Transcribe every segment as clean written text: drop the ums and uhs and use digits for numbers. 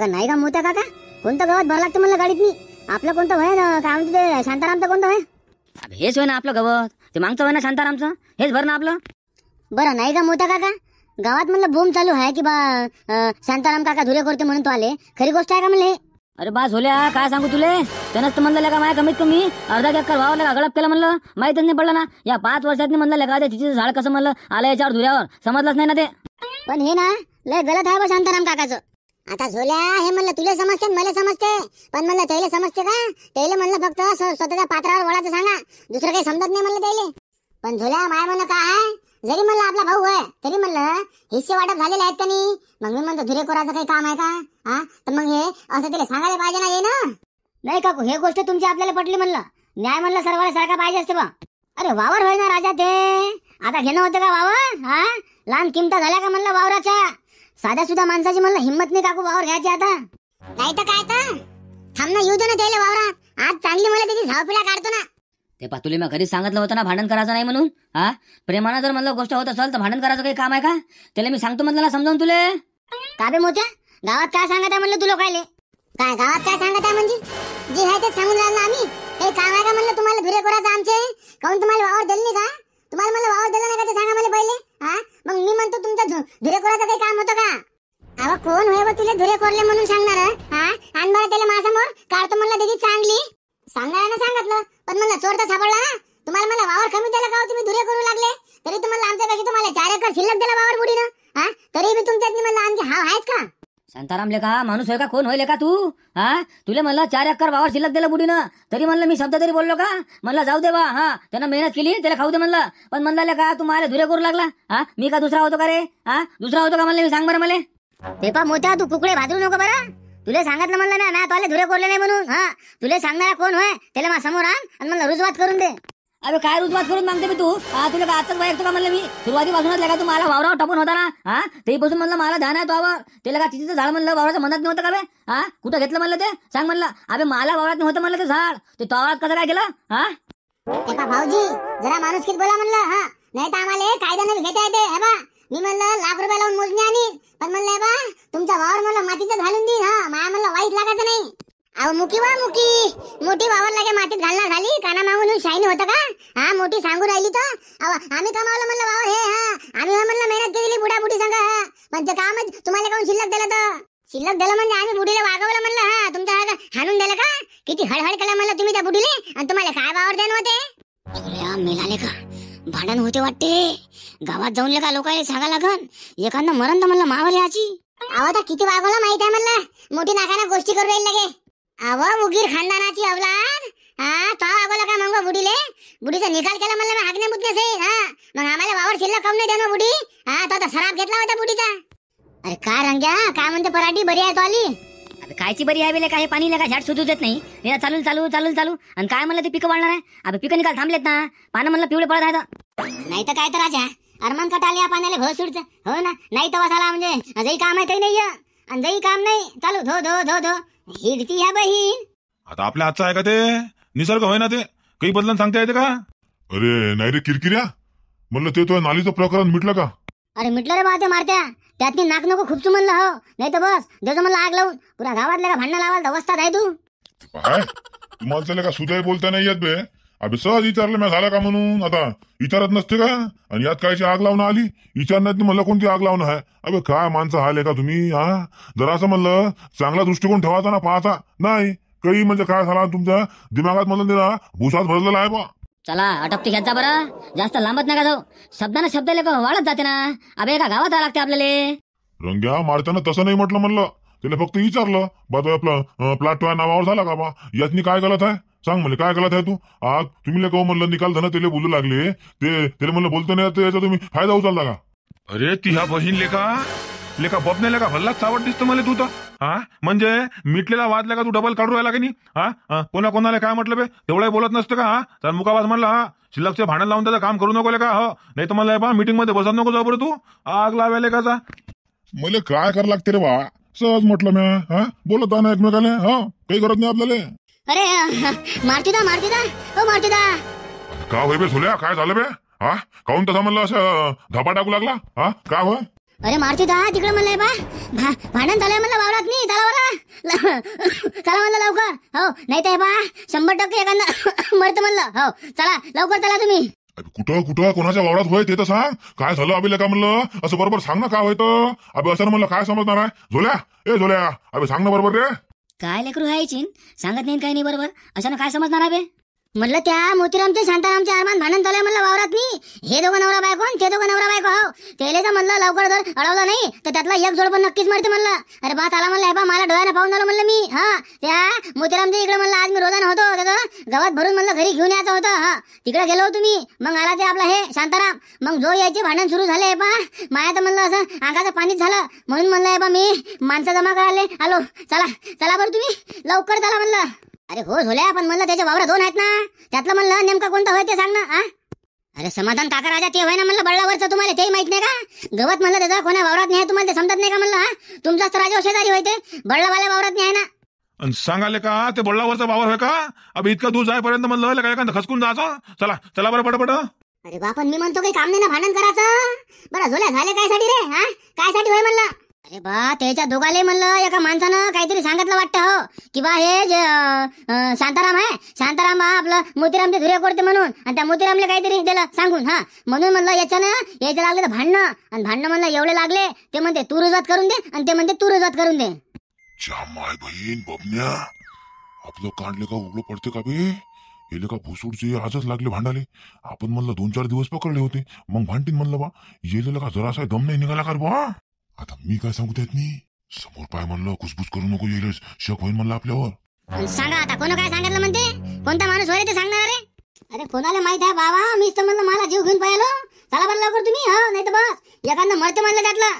का नाही का मोठ्या काका? कोणतं गावात भर लागतं म्हणलं गाडीत? आपलं कोणतं वय ना, काय म्हणते ते शांतारामचं कोणतं वय? हेच होय ना आपलं गवत, ते मागचं होय ना शांतारामचं, हेच भर ना आपलं. बरं नाही का मोठ्या काका, गावात म्हणलं बूम चालू आहे की बा शांताराम काका धुरे करते म्हणून तो आले, खरी गोष्ट आहे का म्हणले? अरे बा झोल्या, काय सांगू तुले, त्यानंच तर म्हणलं का माय कमीत कमी अर्धा एकर भाव लगा गळप केलं म्हणलं, माहितच नाही पडलं ना. या 5 वर्षात म्हणलं का ते तिचे झाड कसं म्हणलं आलं याच्यावर धुऱ्यावर, समजलंच नाही ना ते. पण हे ना लय गलत आहे बा शांताराम काकाचं. आता झोल्या हे म्हणलं तुला समजते मला समजते, पण म्हणलं त्याला समजते का? त्याला म्हणलं फक्त स्वतःच्या पात्रावर वळाचं सांगा, दुसरं काही समजत नाही म्हणलं त्याला. पण झोल्या माय म्हणलं काय, जरी म्हणलं आपला भाऊ आहे तरी म्हणलं हिस्से वाटप झालेले आहेत का नाही? मग मी म्हणतो धुरे कोराचं काही काम आहे का? हा तर मग हे असं त्याला सांगायला पाहिजे ना. हे ना नाही काकू, हे गोष्ट तुमची आपल्याला पटली म्हणलं, न्याय म्हणलं सर्वांना सारखा पाहिजे असते बा. अरे वावर होय ना राजा ते, आता घेणं होतं का वावर? हा लहान किमता झाल्या का म्हणलं वावराच्या? साध्या सुद्धा माणसाची म्हणलं हिंमत नाही काकू वावर घ्यायची. आता नाही तर काय तर थांब ना, येऊ दे ना त्याला वावरात, आज चांगली मला त्याची झावपिळा काढतो ना. ते पातुले मी घरी सांगितलं होतं ना भांडण करायचं नाही म्हणून. हा प्रेमानं जर म्हणलं गोष्ट होत असेल तर भांडण करायचं काही काम आहे का? त्याला मी सांगतो म्हणलं ना समजावून तुले. का बे मोठ्या, गावात काय सांगत आहे म्हणलं तुला? कायले काय गावात काय सांगत आहे म्हणजे? जे आहे ते सांगून राहिलो आम्ही. काही काम आहे का म्हणलं तुम्हाला धुरे कोराचं आमचे? काऊन तुम्हाला वावर दिलं नाही का? तुम्हाला म्हणलं वावर दिलं नाही का ते सांगा मला पहिले. हा मग मी म्हणतो तुमचं धुरे कोराचं काही काम होतं का? अहो कोण होय बा तुला धुरे कोरले म्हणून सांगणार? हा आण बरं त्याला माझ्यासमोर काढतो म्हणलं त्याची चांगली. सांगायला सांगितलं, पण म्हणलं चोर तर सापडला ना. तुम्हाला मला वावर कमी दिला का? तुम्ही धुरे करू लागले तरी तुम्हाला आमच्यापेक्षा तुम्हाला 4 एकर शिल्लक दिला वावर बुडीनं. हा तरी मी तुमच्यात म्हणलं आणखी हाव आहेत का? शांताराम लेका माणूस होय का? कोण होईल का तू? हा तुले म्हणलं 4 एकर वावर शिल्लक दिलं बुडीनं, तरी म्हणलं मी शब्द तरी बोललो का? म्हणलं जाऊ दे बा, हा त्यानं मेहनत केली त्याला खाऊ दे म्हणलं. पण म्हणलं का तू मला धुरे करू लागला? हा मी का दुसरा होतो का रे? हा दुसरा होतो का म्हणलं मी? सांग बरं मला. ते पा मोठ्या, तू कुकडे भाजू नको बरं. तुला सांगितलं म्हणलं ना ना तुला धुरे कोरले नाही म्हणून. हा तुला सांगणारा कोण होय त्याला माझ्या समोर आण आणि म्हणलं रुजवात करून दे. अबे काय रुजवात करून मागते मी तू? हा तुला का आजच ऐकतो का म्हणलं मी? सुरुवातीपासूनच लेका तू मला वावरावर टपून होता ना. हा तेपासून म्हणलं मला ध्यान आहे तो वावर. त्याला का तिचं झाड म्हणलं वावराचं म्हणत नव्हतं का बे? हा कुठं घेतलं म्हणलं ते सांग म्हणलं. अबे मला वावरात नव्हतं म्हणलं ते झाड, ते तो वावरात कसं काय गेलं? हा ते पा भाऊजी जरा माणुसकीत बोला म्हणलं. हा नाही तर आम्हाला कायद्याने घेता येते. हे बा मी म्हणलं लाख रुपये लावून मोजणी आणि पण म्हणलं बा तुमचा वावर म्हणलं मातीचं घालून देईन. हा माया म्हणलं वाईट लागायचं नाही. अहो मुकी वा मुकी, मोठी वावर लागे मातीत घालणार झाली काना मागून शाईनी होतं का? हा मोठी सांगू राहिली तर आम्ही कमावलं म्हणलं वावर हे. हा आम्ही म्हणलं मेहनत केली बुडा बुडी सांगा. हा पण ते काम तुम्हाला काऊन शिल्लक दिलं? तर शिल्लक दिलं म्हणजे आम्ही बुडीला वागवलं म्हणलं. हा तुमच्या हाणून दिलं का? किती हळहळ केलं म्हणलं तुम्ही त्या बुडीले, आणि तुम्हाला काय वावर देणं होते? मेलाले का भांडण होते वाटते. गावात जाऊन का लोकांना सांगा लागन एखादं मरण तर म्हणलं मावाले याची. अहो आता किती वागवलं माहित आहे म्हणलं, मोठी नाकाना गोष्टी करू राहील लगे. अहो मुगीर खानदानाची अवलाद. हा तो वागवलं का मंग बुडीले? बुडीचा निकाल केला म्हणलं मी हागणे मुतणे से. हा मग आम्हाला वावर शिल्लक कम नाही देणं बुडी. हा तो सराप घेतला होता बुडीचा. अरे काय रंग्या, काय म्हणते पराठी बरी आहे तो आली? अबे कायची बरी आहे बेले, काय पाणी लेका झाड सुधू देत नाही. हे चालून चालू चालून चालू आणि काय म्हणलं ते पिकं वाढणार आहे. अबे पिकं निकाल थांबलेत ना, पानं म्हणलं पिवळे पडत आहेत. नाही तर काय तर राजा अरमान कटाले या पाण्याला घो सुटचं. हो ना नाही तर वासाला म्हणजे जई काम आहे ते नाही आणि जई काम नाही चालू धो धो धो धो हिरती ह्या बहीण. आता आपल्या हातचं आहे का ते? निसर्ग होय ना ते, काही बदलून सांगता येते का? अरे नाही रे किरकिऱ्या, म्हणलं ते तो नालीचं प्रकरण मिटलं का? अरे मिटलं रे बा ते मारत्या, त्यातनी नाक नको खूपच म्हणलं. हो नाही तर बस देतो म्हणलं आग लावून पुरा गावातल्या का भांडण लावायला अवस्थात आहे तू. काय तुम्हाला त्याला का सुद्धा बोलता नाही येत बे? अभि सहज विचारलं मी झाला का म्हणून. आता विचारत नसते का? आणि यात कायची आग लावणं आली? विचारण्यात म्हणलं कोणती आग लावणं आहे? अबे काय माणसं हाल आहे का तुम्ही? हा जरा असं म्हणलं चांगला दृष्टिकोन ठेवायचा ना, पाहायचा नाही. काही म्हणजे काय झाला तुमच्या दिमागात म्हणलं दिला भुसात भरलेला आहे बा. चला अटपती घ्यायचा बरं, जास्त लांबत नका जाऊ. शब्दाने शब्द लेका वाढत जाते ना. अबे एका गावात लागते आपल्याला. रंग्या मारताना तसं नाही म्हटलं म्हणलं, त्याला फक्त विचारलं बा तो आपलं प्लॉट तुझ्या नावावर झाला का बा? यातनी काय गलत आहे सांग म्हणले, काय गलत आहे तू? आज तुम्ही लेका म्हणलं निकाल धन त्याला बोलू लागले, ते त्याला म्हणलं बोलतो नाही याचा तुम्ही फायदा उचलता का? अरे ती ह्या बहीण लेका बबने लेका भल्लाच चावट दिसतं मला तू तर. हा म्हणजे मिटलेला वाद का तू डबल काढू राहिला की नाही? हा कोणाला काय म्हटलं बे? तेवढाही बोलत नसतं का? हा तर मुकावाज म्हणला हा शिल्लकचे भांडण लावून त्याचं काम करू नको का? हो नाही तर मला मीटिंग मध्ये बसत नको जाऊ बरं तू. आग लावायला काचा मला काय करायला लागते रे बा? सहज म्हटलं मी. हा बोलत ना एकमेकाला. हा काही गरज नाही आपल्याला. अरे मारतीदा हो मारतीदा. का होय बे झोल्या, काय झालं बे? हा काऊन तसा म्हणलं असं धपा टाकू लागला? हा का होय? अरे मारती दा तिकडे म्हणलंय बा भांडण झालंय म्हणलं वावरात नाही चला बरं चला म्हणलं लवकर हो नाही तर बा 100% एखादं मरत म्हणलं हो चला लवकर चला तुम्ही. अबे कुठं कुठं कोणाच्या वावरात होय ते तर सांग. काय झालं अबे का म्हणलं असं बरोबर सांग ना काय होतं. अबे असं म्हणलं काय समजणार आहे. झोल्या अबे सांग ना बरोबर रे. काय लेकरू आहे चिन सांगत नाही काही नाही बरोबर अशानं काय समजणार आहे बे. म्हणलं त्या मोतीरामचे शांतारामचे अरमान भांडण झालंय म्हणलं वावरात मी. हे दोघं नवरा बायको ते दोघं नवरा बायको हो तेलेच म्हणलं लवकर जर अडवलं नाही तर त्यातला एक जोड पण नक्कीच मरते म्हणलं. अरे बा आला म्हणलं हे बा मला डोळ्यानं पाहून झालं म्हणलं मी. हा त्या मोतीरामच्या इकडे म्हणलं आज मी रोजानं होतो त्याचं गावात भरून म्हणलं घरी घेऊन यायचं होतं. हा तिकडे गेलो होतो मी. मग आला ते आपला हे शांताराम. मग जो यायचे भांडण सुरू झाले बा माया तर म्हणलं असं अंगाचं पाणीच झालं. म्हणून म्हणलं हे बा मी माणसं जमा करायला आलो. चला चला बरं तुम्ही लवकर चला म्हणलं. अरे हो झोल्या पण म्हणलं त्याच्या वावरा 2 आहेत ना त्यातलं म्हणलं नेमकं कोणतं होय ते सांग ना. अरे समाधान काका राजा ते होय ना म्हणलं बळलावरचं तुम्हाला तेही माहित नाही का. गवत म्हणलं त्याचा कोणा वावरात नाही तुम्हाला ते समजत नाही का म्हणलं. तुमचाच तर राजा शेजारी होय ते बळलावाल्या वावरात नाही आहे ना. आणि सांगाले का ते बळलावरचा वावर आहे का. अब इतका दूर जायपर्यंत म्हणलं काय एखादं खसकून जायचं. चला चला बरं पटपट. अरे बापन मी म्हणतो काही काम नाही ना भांडण करायचं. बरं झोल्या झाले काय साठी रे. हा काय साठी होय म्हणलं. अरे बा त्याच्या दोघाले म्हणलं एका माणसानं काहीतरी सांगितलं वाटतं हो की बा हे जे शांताराम आहे शांताराम बा आपलं मोतीरामचे धुरे करते म्हणून आणि त्या मोतीरामले काहीतरी दिलं सांगून. हा म्हणून म्हणलं याच्यानं यायचं लागले तर भांडणं आणि भांडणं म्हणलं एवढे लागले ते म्हणते तू रुजवात करून दे आणि ते म्हणते तू रुजवात करून दे. माय बहीण बबन्या आपलं कांडले का उघडं पडते का बे. येले का भुसूडचे आजच लागले भांडाले. आपण म्हणलं 2-4 दिवस पकडले होते मग भांडतीन म्हणलं बा. येलेला का जरासा दम नाही निघाला का बा. आता मी काय सांगू त्यात मी समोर पाय म्हणलं कुसबुस करू नको येईल शक होईल म्हणलं आपल्यावर. सांगा आता कोण काय सांगितलं म्हणते कोणता माणूस होय ते सांगणार रे. अरे कोणाला माहित आहे बाबा मीच तर म्हणलं मला जीव घेऊन पाहिलो. चला बरं लवकर तुम्ही. हा नाही तर बस एखादं मरते म्हणलं त्यातलं.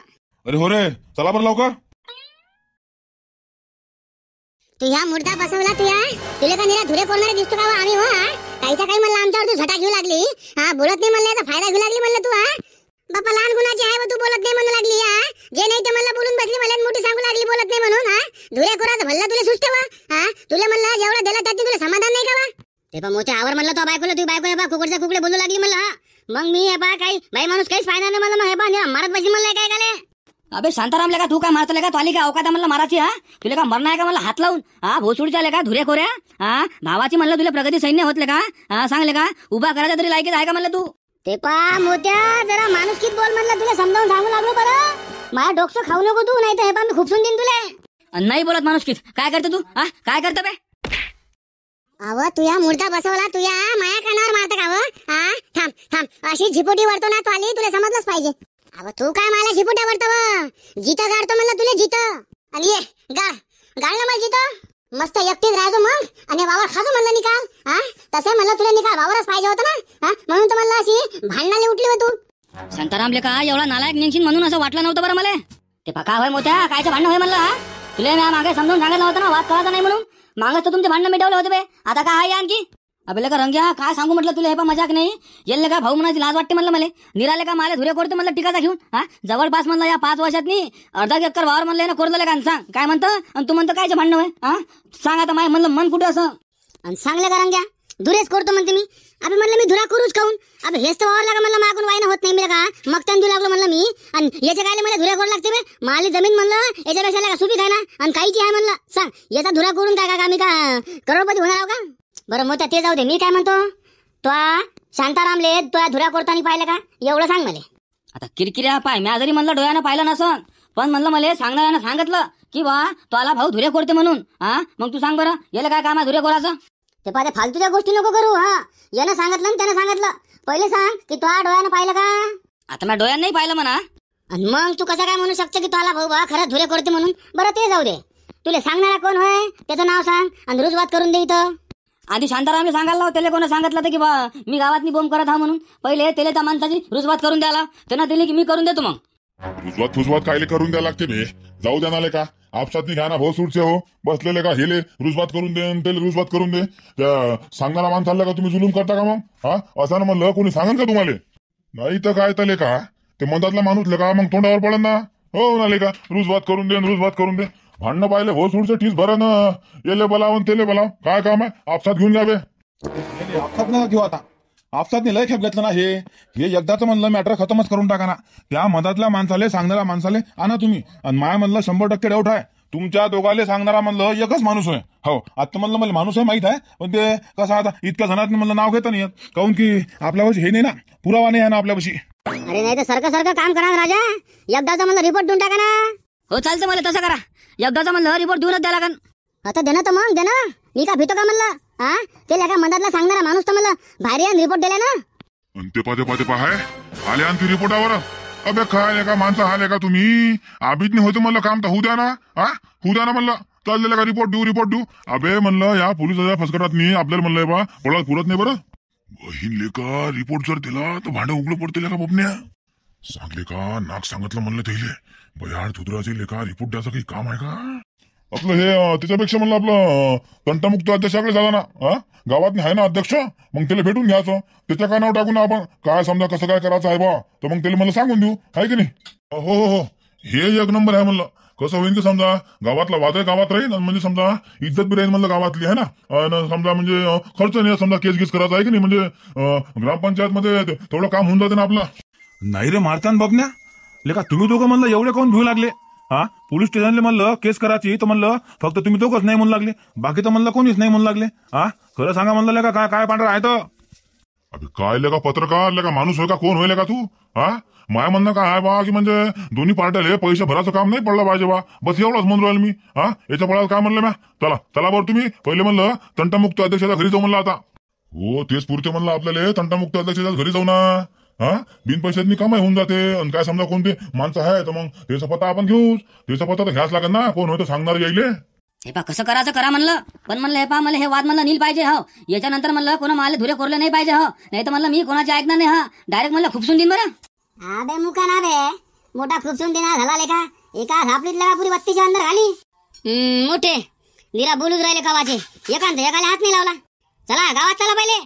अरे हो रे चला बरं लवकर. तू ह्या मुर्दा बसवला तू या तुला का निरा धुरे कोरणारे दिसतो का आम्ही हो. काहीचा काही म्हणलं आमच्यावर तू झटा घेऊ लागली. हा बोलत नाही म्हणलं याचा फायदा घेऊ लागली म्हणलं तू. हा बापा लहान गुणाची आहे तू बोलत नाही म्हणू लागली. हा जे नाही ते म्हणलं बोलून बसली मला मोठी सांगू लागली बोलत नाही म्हणून. हा धुरे कोराचं भल्ला तुला सुचते वा. हा तुला म्हणलं जेवढा दिला त्यात तुला समाधान नाही का वा. ते बा मोठ्या आवर म्हणलं तो बायकोला तू बायको हे बा कुकडचा कुकडे बोलू लागली म्हणलं. हा मग मी हे बा काही बाई माणूस काहीच फायदा नाही म्हणलं. मग हे बा मारत बसली म्हणलं काय काले. अबे शांतारामले का तू काय मारतले का तू आली का अवकाता म्हणलं माराची. हा तुला का मरणं आहे का मला हात लावून. हा भोसुडच्या आले का धुरे खोऱ्या. हा भावाची म्हणलं तुला प्रगती सैन्य होतले का. हा सांगले का उभा करायचा तरी लायकीच आहे का म्हणलं तू. ते पा मोठ्या जरा माणुसकीत बोल म्हणलं तुला समजावून सांगू लागलो बरं. माझ्या डोकं खाऊ नको तू नाही तर हे पा मी खूपसून देईन तुला. नाही बोलत माणुसकीत काय करते तू. हा काय करतं बे. अव तू या मुर्दा बसवला तू या माया कानावर मारत का. हा थांब थांब अशी झिपोटी वरतो ना तू आली तुला समजलंच पाहिजे. अव तू काय मला झिपोट्या वरतो जिथं गाडतो म्हणलं तुला जिथं आणि ये गाड ना मला जिथं मस्त एकटीच राहायचो मग आणि वावर खाजो म्हणलं निकाल. हा तसं म्हणलं तुला निकाल वावरच पाहिजे होतं ना. हा म्हणून तर म्हणलं अशी भांडणाला उठली हो तू. शांतारामले का एवढा नालायक निघशील म्हणून असं वाटलं नव्हतं बरं मला. ते पका होय मोठ्या कायचं भांडण होय म्हणलं. हा तुला मी मागे समजून सांगितलं होतं ना वाद करायचा नाही म्हणून. मागच तर तुमचे भांडण मिटवले होते बे. आता काय आहे आणखी. अबे का रंग्या काय सांगू म्हटलं तुला हे पण मजाक नाही. येल्ले का भाऊ म्हणायची लाज वाटते म्हणलं मला. निराले का मला धुरे करतो म्हणलं टिकाचा घेऊन. हा जवळपास म्हणलं या 5 वर्षात मी अर्धा एकर वावर म्हणलं ना कोरदले का सांग काय म्हणतं आणि तू म्हणतं कायचं भांडण होय. हा सांग आता माय म्हणलं मन कुठं असं आणि सांगले का रंग्या धुरेच करतो म्हणते मी. अबे म्हणलं मी धुरा करूच खाऊन. अबे हेच तर वावर लागा म्हणलं मागून वाईना होत नाही मी का मग त्यांनी लागलो म्हणलं मी. आणि याचे काय मला धुरे करू लागते बे. माली जमीन म्हणलं याच्यापेक्षा का सुपीक आहे ना आणि काहीची आहे म्हणलं. सांग याचा धुरा करून काय का मी का करोडपती होणार आहो का. बरं मोठ्या ते जाऊ दे मी काय म्हणतो तो शांतारामले तो धुरा करताना पाहिलं का एवढं सांग मला. आता किरकिऱ्या पाय म्या जरी म्हणलं डोळ्यानं पाहिलं नसन पण म्हणलं मला सांगणाऱ्यानं सांगितलं की बा तुला भाऊ धुरे करते म्हणून. हा मग तू सांग बरं याला काय काम आहे धुरे कोराचं. ते पाहते फालतूच्या गोष्टी नको करू. हा यानं सांगितलं आणि त्यानं सांगितलं पहिले सांग की तो डोळ्यानं पाहिलं का. आता मी डोळ्यानं नाही पाहिलं म्हणा. आणि मग तू कसं काय म्हणू शकतो की तुला भाऊ बा खरंच धुरे करते म्हणून. बरं ते जाऊ दे तुला सांगणारा कोण होय त्याचं नाव सांग आणि रुजवात करून दे इथं. आधी शांतारामला सांगायला त्याला कोणा सांगितलं तर की बा मी गावात बोंब करत हा म्हणून. पहिले त्याला त्या माणसाची रुजवात करून द्यायला त्यांना दिली की मी करून देतो. मग रुजवात कायले करून द्या लागते बे. जाऊ द्या नाले का आपसात घ्या ना भाऊ सुटचे हो बसलेले का हेले रुजवात करून दे त्याला रुजवात करून दे. सांगणारा माणसाला का तुम्ही जुलूम करता का मग. हा असं ना म्हणलं कोणी सांगन का तुम्हाला. नाही तर काय तले का ते मधातला माणूस का मग तोंडावर पडन ना. हो नाले का रुजवात करून दे भांडणं पाहिले हो सुडचं ठीस भरा ना. येले बोलावून तेले बोलाव काय काम आहे आपसात घेऊन घ्यावे. आपसात ना घेऊ आता आपसात लय खेप घेतलं ना हे एकदाचं म्हणलं मॅटर खतमच करून टाका ना. त्या मधातल्या माणसाले सांगणाऱ्या माणसाले आणा तुम्ही. आणि माया म्हणलं 100% डाऊट आहे तुमच्या दोघाले सांगणारा म्हणलं एकच माणूस आहे. हो आता म्हणलं मला माणूस आहे माहित आहे, पण ते कसं आता इतक्या जणात म्हणलं नाव घेता नाही येत, काऊन की आपल्यापाशी हे नाही ना, पुरावा नाही आहे ना आपल्यापाशी. अरे नाही तर सारखं काम करा ना राजा, एकदाचा म्हणलं रिपोर्ट देऊन टाका ना. हो चालतं मला तसं करा, एकदाचा म्हणलं रिपोर्ट देऊनच द्या लागन. आता दे ना तर मग दे ना, मी का भीतो का म्हणलं. हा ते लेका मधातला सांगणारा माणूस तर म्हणलं बाहेर येऊन रिपोर्ट दिला ना. आणि ते पाहाय आले आणि रिपोर्टावर. अबे काय का माणसं आले का तुम्ही, आबीत नाही होतं म्हणलं काम तर होऊ द्या ना. होऊ द्या ना म्हणलं, चाललेलं का रिपोर्ट देऊ. अबे म्हणलं या पोलिसाच्या फसकटात नाही आपल्याला म्हणलंय बा पळा पुरत नाही बरं. बहीण लेका रिपोर्ट जर दिला तर भांडं उघडं पडते का बबन्या. सांगले का नाक सांगितलं म्हणलं त्याले बयाड धुद्राचे लेका रिपोर्ट द्यायचं काही काम आहे का आपलं. हे त्याच्यापेक्षा म्हणलं आपलं तंटामुक्त अध्यक्षाकडे झाला ना. गावात आहे ना अध्यक्ष, मग त्याला भेटून घ्यायचं, त्याच्या कानावर टाकून आपण काय समजा कसं काय करायचं आहे बा, तर मग त्याला मला सांगून देऊ, आहे की नाही. हो हे एक नंबर आहे म्हणलं. कसं होईल की समजा गावातला वाद आहे गावात राहील, म्हणजे समजा इज्जत बी राहील म्हणलं गावातली आहे ना. समजा म्हणजे खर्च नाही, समजा केस गीस करायचा आहे की नाही, म्हणजे ग्रामपंचायत मध्ये थोडं काम होऊन जाते ना आपलं. नाही रे मारतान बबन्या लेका, तुम्ही दोघं म्हणलं एवढे कोण भिऊ लागले. पोलीस स्टेशनला म्हणलं केस करायची तर म्हणलं फक्त तुम्ही दोघंच नाही म्हणू लागले, बाकी तर म्हणलं कोणीच नाही म्हणू लागले. खरं सांगा म्हणलं लेका काय काय पांढरा आहे तर. अबे काय लेका पत्रकार लेका माणूस होय का कोण होईल का तू. माया म्हणणं काय आहे बा की म्हणजे दोन्ही पार्ट्याले पैसे भरायचं काम नाही पडलं पाहिजे बा, बस एवढंच म्हणून राहील मी. याच्या पळाला काय म्हणलं म्या, चला बरं तुम्ही पहिले म्हणलं तंटामुक्त अध्यक्षाच्या घरी जाऊ म्हणलं. आता हो तेच पुरते म्हणलं आपल्याला तंटामुक्त अध्यक्षाच्या घरी जाऊ ना. बिन पैशातनी कमाई होऊन जाते. आणि काय समजा कोणते माणसं आहे तर मग त्याचा पत्ता आपण घेऊच, त्याचा पत्ता तर घ्यास लागेल ना, कोण होतं सांगणार यायले. हे पा कसं करायचं करा म्हणलं, पण म्हणलं हे पा मला हे वाद म्हणलं नील पाहिजे. हो याच्यानंतर म्हणलं कोणा मला धुरे कोरले नाही पाहिजे. हो नाही तर म्हणलं मी कोणाचे ऐकणार नाही. डायरेक्ट म्हणलं खुपसून देईन बरं. अबे मुका ना बे, मोठा खुपसून देणार झाला लेका, एका झापलीत लगा पुरी बत्तीच्या अंदर घाली. मोठे निरा बोलूच राहिले गावाचे, एकाला हात नाही लावला. चला गावात चला पहिले.